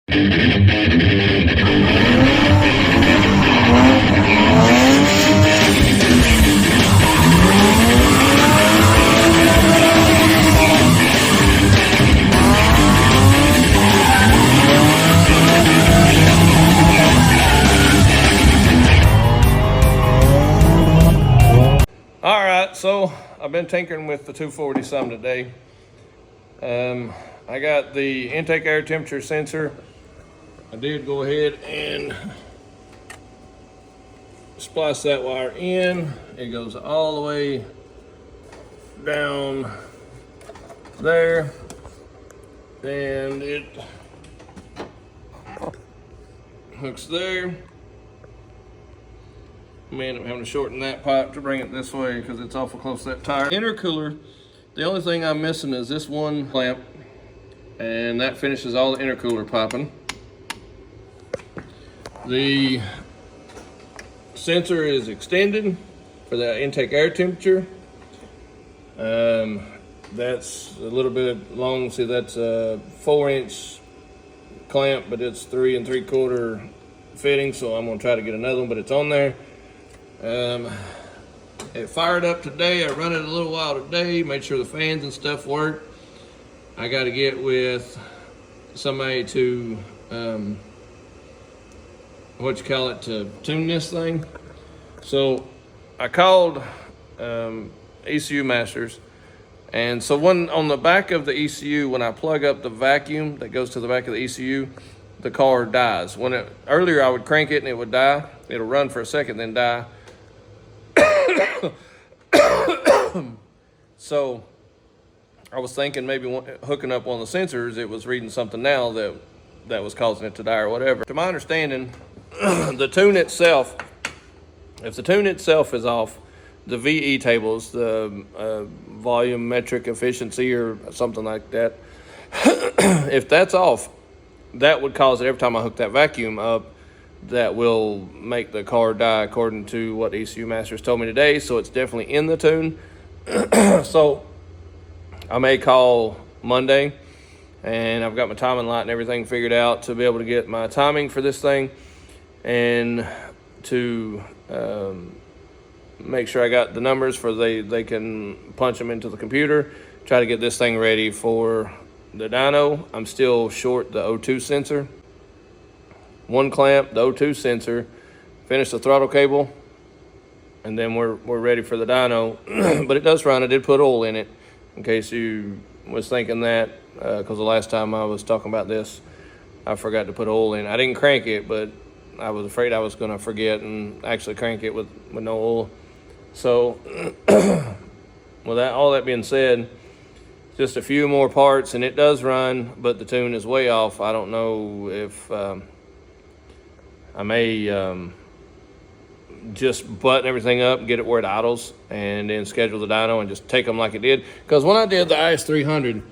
All right, so I've been tinkering with the 240 some today. I got the intake air temperature sensor. I did go ahead and splice that wire in. It goes all the way down there, and it hooks there. Man, I'm having to shorten that pipe to bring it this way because it's awful close to that tire. Intercooler, the only thing I'm missing is this one clamp, and that finishes all the intercooler piping. The sensor is extended for the intake air temperature. That's a little bit long. See, that's a 4-inch clamp, but it's 3 3/4 fitting, so I'm gonna try to get another one, but it's on there. It fired up today. I run it a little while today, made sure the fans and stuff work. I got to get with somebody to to tune this thing. So I called ECU Masters, and so one on the back of the ECU, when I plug up the vacuum that goes to the back of the ECU, the car dies. Earlier I would crank it and it would die. It'll run for a second then die. So I was thinking maybe hooking up one of the sensors, it was reading something now that was causing it to die or whatever. To my understanding, the tune itself, if the tune itself is off, the VE tables, the volumetric efficiency or something like that, if that's off, that would cause it every time I hook that vacuum up. That will make the car die according to what ECU Masters told me today. So it's definitely in the tune. So I may call Monday, and I've got my timing light and everything figured out to be able to get my timing for this thing, and to make sure I got the numbers for they can punch them into the computer, try to get this thing ready for the dyno. I'm still short the O2 sensor. One clamp, the O2 sensor, finish the throttle cable, and then we're ready for the dyno. But it does run. I did put oil in it, in case you was thinking that, because the last time I was talking about this, I forgot to put oil in. I didn't crank it, but I was afraid I was going to forget and actually crank it with no oil. So, with all that being said, just a few more parts, and it does run, but the tune is way off. I don't know if I may just button everything up, get it where it idles, and then schedule the dyno and just take them like it did. Because when I did the IS300,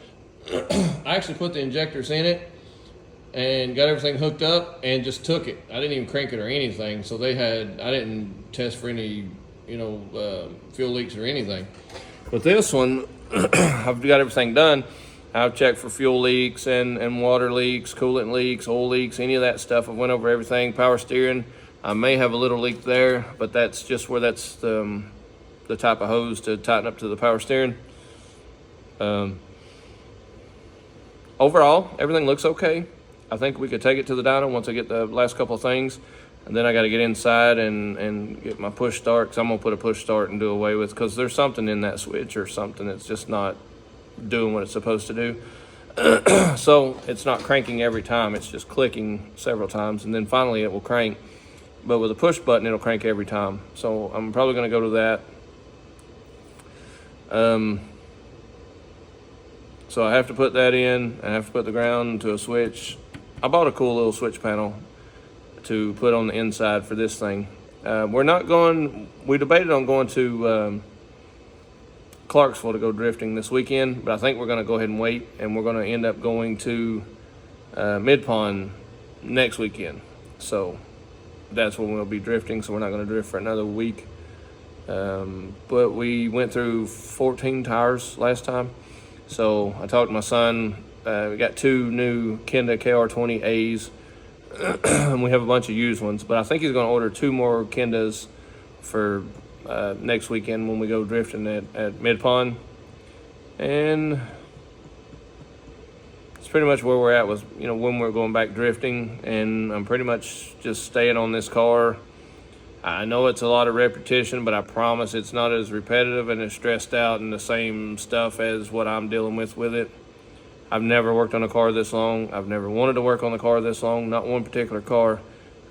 I actually put the injectors in it and got everything hooked up and just took it. I didn't even crank it or anything. So I didn't test for any, fuel leaks or anything. But this one, I've got everything done. I've checked for fuel leaks and water leaks, coolant leaks, oil leaks, any of that stuff. I went over everything. Power steering, I may have a little leak there, but that's just where that's the type of hose to tighten up to the power steering. Overall, everything looks okay. I think we could take it to the dyno once I get the last couple of things. And then I got to get inside and get my push start, because I'm going to put a push start and do away with, because there's something in that switch or something that's just not doing what it's supposed to do. So it's not cranking every time, it's just clicking several times, and then finally it will crank. But with a push button, it'll crank every time. So I'm probably going to go to that. So I have to put that in. I have to put the ground to a switch. I bought a cool little switch panel to put on the inside for this thing. We debated on going to Clarksville to go drifting this weekend, but I think we're going to go ahead and wait, and we're going to end up going to Mid-Pond next weekend. So that's when we'll be drifting, so we're not going to drift for another week. But we went through 14 tires last time. So I talked to my son We got 2 new Kenda KR20As. And we have a bunch of used ones, but I think he's going to order 2 more Kendas for next weekend when we go drifting at Mid Pond. And it's pretty much where we're at with, when we're going back drifting, and I'm pretty much just staying on this car. I know it's a lot of repetition, but I promise it's not as repetitive and as stressed out and the same stuff as what I'm dealing with it. I've never worked on a car this long. I've never wanted to work on the car this long, not one particular car.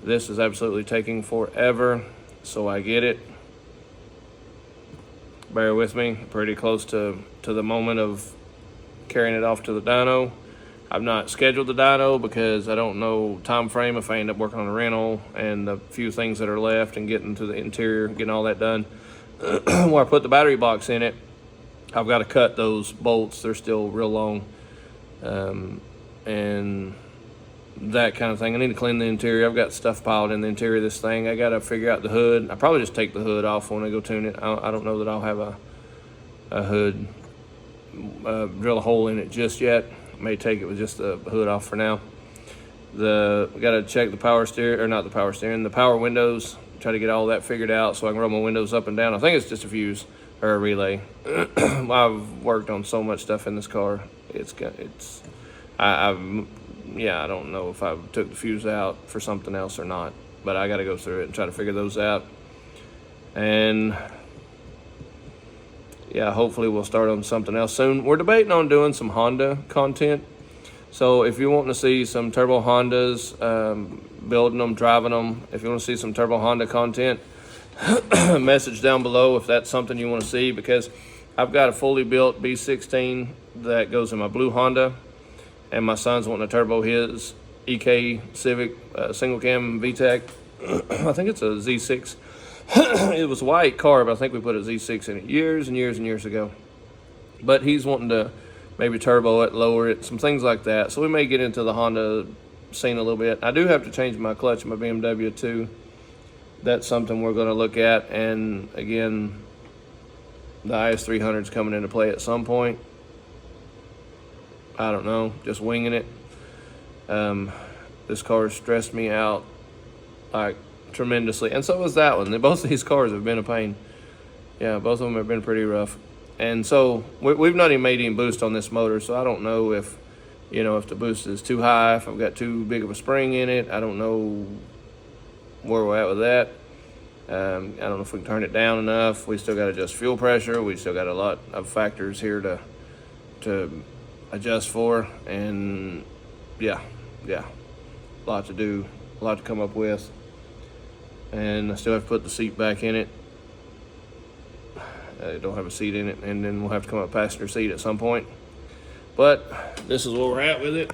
This is absolutely taking forever, so I get it. Bear with me, pretty close to the moment of carrying it off to the dyno. I've not scheduled the dyno because I don't know time frame if I end up working on a rental and the few things that are left and getting to the interior, getting all that done. Where I put the battery box in it, I've got to cut those bolts. They're still real long. And that kind of thing. I need to clean the interior. I've got stuff piled in the interior of this thing. I got to figure out the hood. I probably just take the hood off when I go tune it. I don't know that I'll have a hood, drill a hole in it just yet. May take it with just the hood off for now. We got to check the power steer, or not the power steering, the power windows. Try to get all that figured out so I can run my windows up and down. I think it's just a fuse or a relay. I've worked on so much stuff in this car. I don't know if I took the fuse out for something else or not, but I got to go through it and try to figure those out. And yeah, hopefully we'll start on something else soon. We're debating on doing some Honda content. So if you're wanting to see some turbo Hondas, building them, driving them, if you want to see some turbo Honda content, message down below if that's something you want to see, because I've got a fully built B16 that goes in my blue Honda, and my son's wanting to turbo his EK Civic single cam VTEC. I think it's a Z6. It was a white car, but I think we put a Z6 in it years and years and years ago. But he's wanting to maybe turbo it, lower it, some things like that. So we may get into the Honda scene a little bit. I do have to change my clutch in my BMW too. That's something we're going to look at. And again, the IS300 is coming into play at some point. I don't know, just winging it. This car stressed me out like tremendously, and so was that one. Both of these cars have been a pain. Yeah, both of them have been pretty rough. And so we've not even made any boost on this motor, so I don't know if the boost is too high, if I've got too big of a spring in it. I don't know where we're at with that. I don't know if we can turn it down enough. We still got to adjust fuel pressure. We still got a lot of factors here to adjust for, and yeah, a lot to do, a lot to come up with. And I still have to put the seat back in it. I don't have a seat in it, and then we'll have to come up passenger seat at some point. But this is where we're at with it.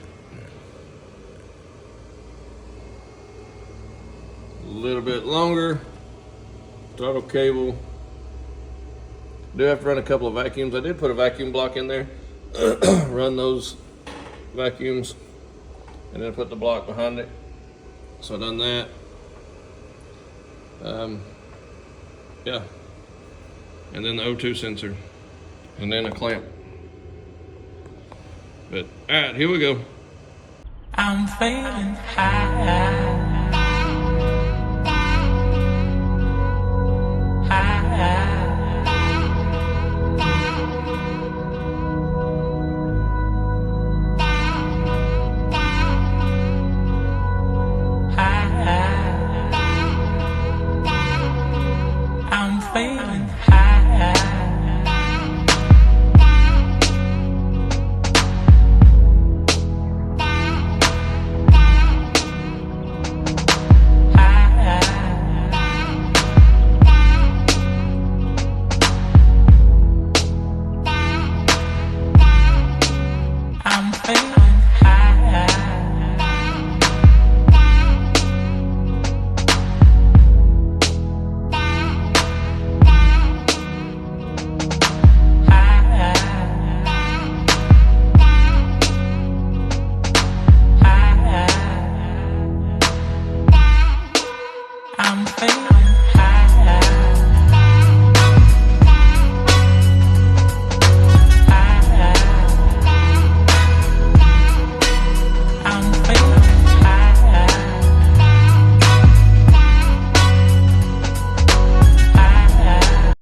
A little bit longer throttle cable. Do have to run a couple of vacuums. I did put a vacuum block in there. Run those vacuums, and then put the block behind it. So I've done that. Yeah, and then the O2 sensor, and then a clamp. But all right, here we go. I'm feeling high. I'm feeling